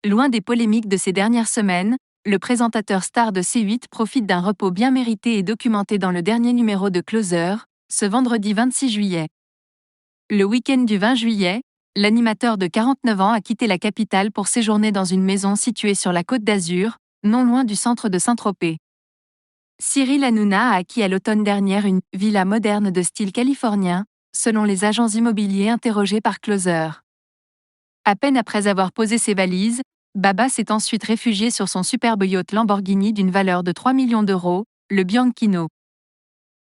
Loin des polémiques de ces dernières semaines, le présentateur star de C8 profite d'un repos bien mérité et documenté dans le dernier numéro de Closer, ce vendredi 26 juillet. Le week-end du 20 juillet, l'animateur de 49 ans a quitté la capitale pour séjourner dans une maison située sur la Côte d'Azur, non loin du centre de Saint-Tropez. Cyril Hanouna a acquis à l'automne dernier une villa moderne de style californien, selon les agents immobiliers interrogés par Closer. À peine après avoir posé ses valises, Baba s'est ensuite réfugié sur son superbe yacht Lamborghini d'une valeur de 3 millions d'euros, le Bianchino.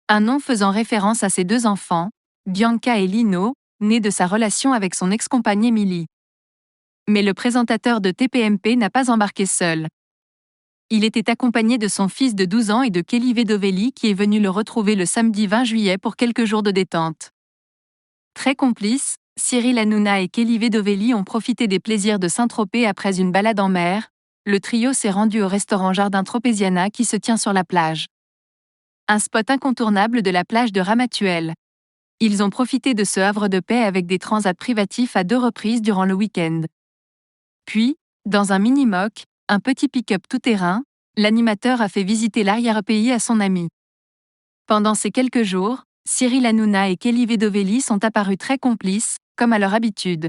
Un nom faisant référence à ses deux enfants, Bianca et Lino, nés de sa relation avec son ex-compagne Émilie. Mais le présentateur de TPMP n'a pas embarqué seul. Il était accompagné de son fils de 12 ans et de Kelly Vedovelli qui est venu le retrouver le samedi 20 juillet pour quelques jours de détente. Très complices, Cyril Hanouna et Kelly Vedovelli ont profité des plaisirs de Saint-Tropez après une balade en mer. Le trio s'est rendu au restaurant Jardin Tropéziana qui se tient sur la plage. Un spot incontournable de la plage de Ramatuelle. Ils ont profité de ce havre de paix avec des transats privatifs à 2 reprises durant le week-end. Puis, dans un mini-mock, un petit pick-up tout-terrain, l'animateur a fait visiter l'arrière-pays à son ami. Pendant ces quelques jours, Cyril Hanouna et Kelly Vedovelli sont apparus très complices, comme à leur habitude.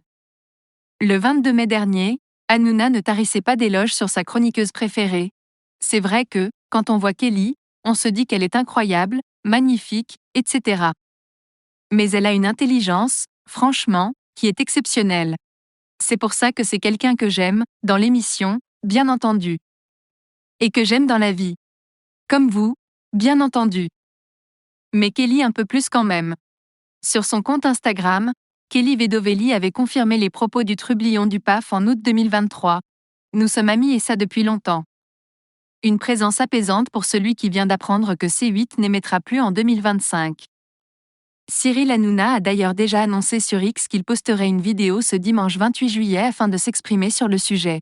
Le 22 mai dernier, Hanouna ne tarissait pas d'éloges sur sa chroniqueuse préférée. C'est vrai que, quand on voit Kelly, on se dit qu'elle est incroyable, magnifique, etc. Mais elle a une intelligence, franchement, qui est exceptionnelle. C'est pour ça que c'est quelqu'un que j'aime, dans l'émission, bien entendu. Et que j'aime dans la vie. Comme vous, bien entendu. Mais Kelly un peu plus quand même. Sur son compte Instagram, Kelly Vedovelli avait confirmé les propos du trublion du PAF en août 2023. Nous sommes amis et ça depuis longtemps. Une présence apaisante pour celui qui vient d'apprendre que C8 n'émettra plus en 2025. Cyril Hanouna a d'ailleurs déjà annoncé sur X qu'il posterait une vidéo ce dimanche 28 juillet afin de s'exprimer sur le sujet.